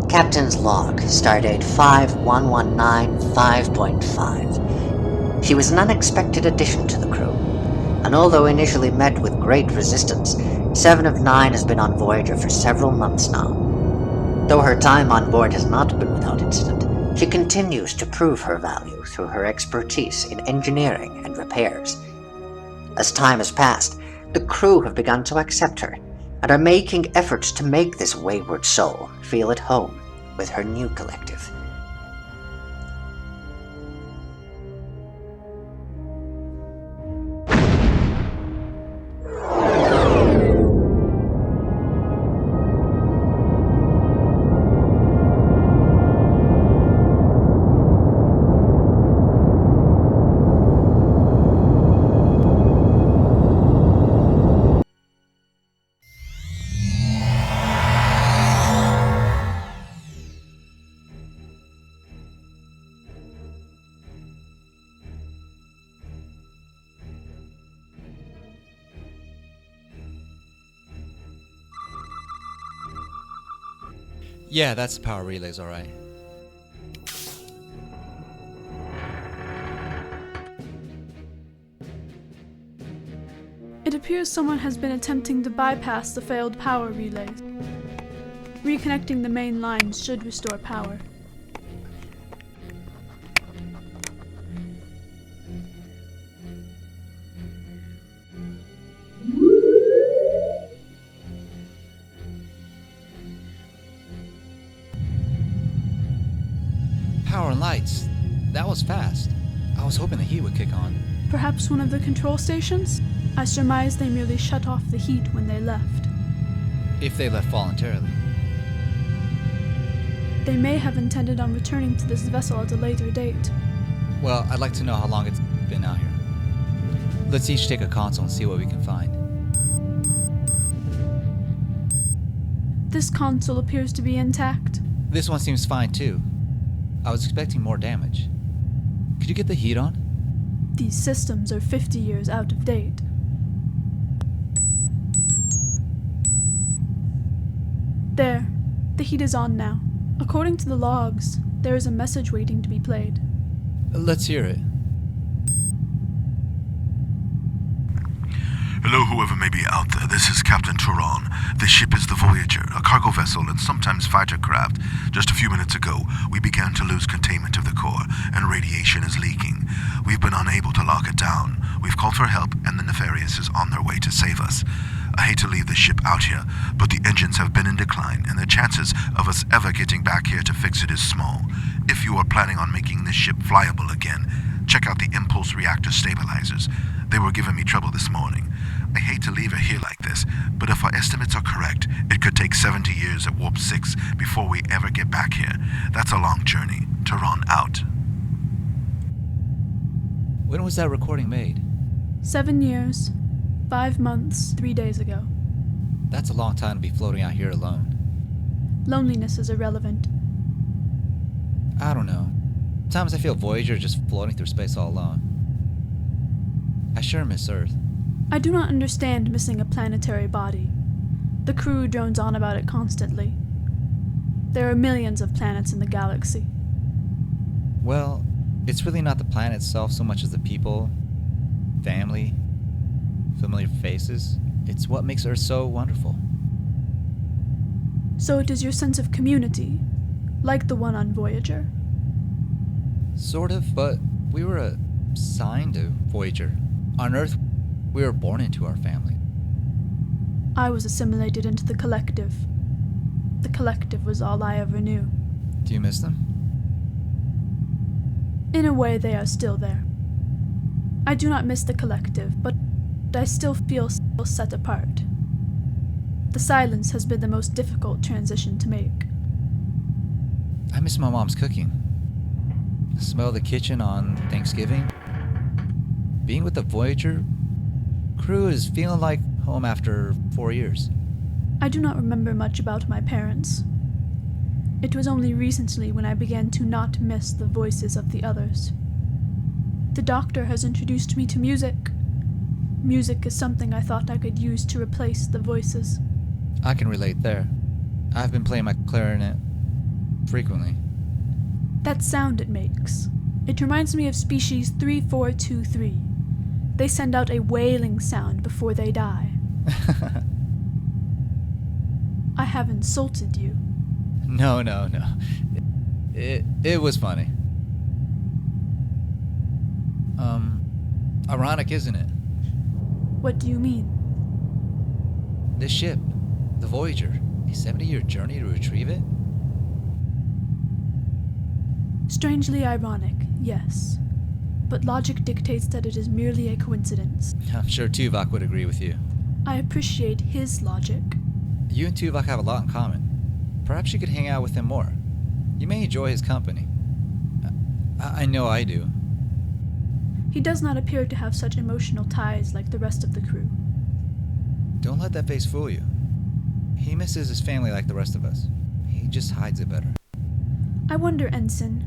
Captain's log, stardate 51195.5. She was an unexpected addition to the crew, and although initially met with great resistance, 7 of 9 has been on Voyager for several months now. Though her time on board has not been without incident, she continues to prove her value through her expertise in engineering and repairs. As time has passed, the crew have begun to accept her, and are making efforts to make this wayward soul feel at home with her new collective. Yeah, that's the power relays, alright. It appears someone has been attempting to bypass the failed power relays. Reconnecting the main lines should restore power. Power and lights. That was fast. I was hoping the heat would kick on. Perhaps one of the control stations? I surmise they merely shut off the heat when they left. If they left voluntarily. They may have intended on returning to this vessel at a later date. Well, I'd like to know how long it's been out here. Let's each take a console and see what we can find. This console appears to be intact. This one seems fine too. I was expecting more damage. Could you get the heat on? These systems are 50 years out of date. There. The heat is on now. According to the logs, there is a message waiting to be played. Let's hear it. Hello, whoever may be out there. This is Captain Turan. This ship is the Voyager, a cargo vessel and sometimes fighter craft. Just a few minutes ago, we began to lose containment of the core, and radiation is leaking. We've been unable to lock it down. We've called for help, and the Nefarious is on their way to save us. I hate to leave the ship out here, but the engines have been in decline, and the chances of us ever getting back here to fix it is small. If you are planning on making this ship flyable again, check out the impulse reactor stabilizers. They were giving me trouble this morning. I hate to leave it here like this, but if our estimates are correct, it could take 70 years at Warp 6 before we ever get back here. That's a long journey. Tehran out. When was that recording made? 7 years, 5 months, 3 days ago. That's a long time to be floating out here alone. Loneliness is irrelevant. I don't know. Sometimes I feel Voyager just floating through space all alone. I sure miss Earth. I do not understand missing a planetary body. The crew drones on about it constantly. There are millions of planets in the galaxy. Well, it's really not the planet itself so much as the people, family, familiar faces. It's what makes Earth so wonderful. So it is your sense of community, like the one on Voyager? Sort of, but we were assigned to Voyager. On Earth, we were born into our family. I was assimilated into the collective. The collective was all I ever knew. Do you miss them? In a way, they are still there. I do not miss the collective, but I still feel set apart. The silence has been the most difficult transition to make. I miss my mom's cooking. The smell of the kitchen on Thanksgiving. Being with the Voyager crew is feeling like home after 4 years. I do not remember much about my parents. It was only recently when I began to not miss the voices of the others. The doctor has introduced me to music. Music is something I thought I could use to replace the voices. I can relate there. I've been playing my clarinet frequently. That sound it makes. It reminds me of species 3423. They send out a wailing sound before they die. I have insulted you. No. It was funny. Ironic, isn't it? What do you mean? This ship, the Voyager, a 70-year journey to retrieve it? Strangely ironic, yes. But logic dictates that it is merely a coincidence. I'm sure Tuvok would agree with you. I appreciate his logic. You and Tuvok have a lot in common. Perhaps you could hang out with him more. You may enjoy his company. I know I do. He does not appear to have such emotional ties like the rest of the crew. Don't let that face fool you. He misses his family like the rest of us. He just hides it better. I wonder, Ensign,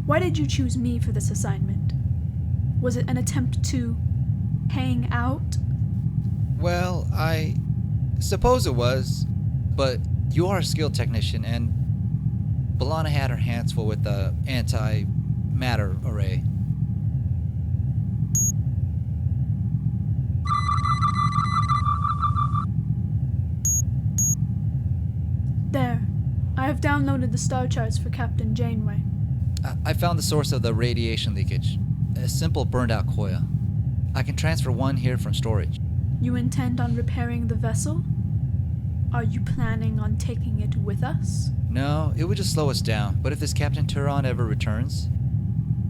why did you choose me for this assignment? Was it an attempt to hang out? Well, I suppose it was, but you are a skilled technician, and B'Elanna had her hands full with the anti-matter array. There. I have downloaded the star charts for Captain Janeway. I found the source of the radiation leakage. A simple burned-out coil. I can transfer one here from storage. You intend on repairing the vessel? Are you planning on taking it with us? No, it would just slow us down, but if this Captain Tehran ever returns,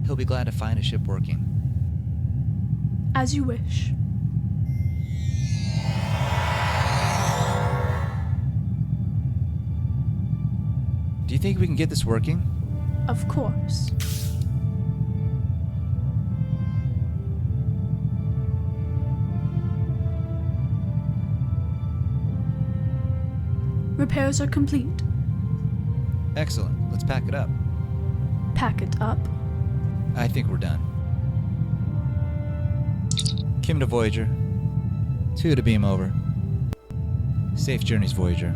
he'll be glad to find a ship working. As you wish. Do you think we can get this working? Of course. Repairs are complete. Excellent. Let's pack it up. Pack it up. I think we're done. Kim to Voyager. 2 to beam over. Safe journeys, Voyager.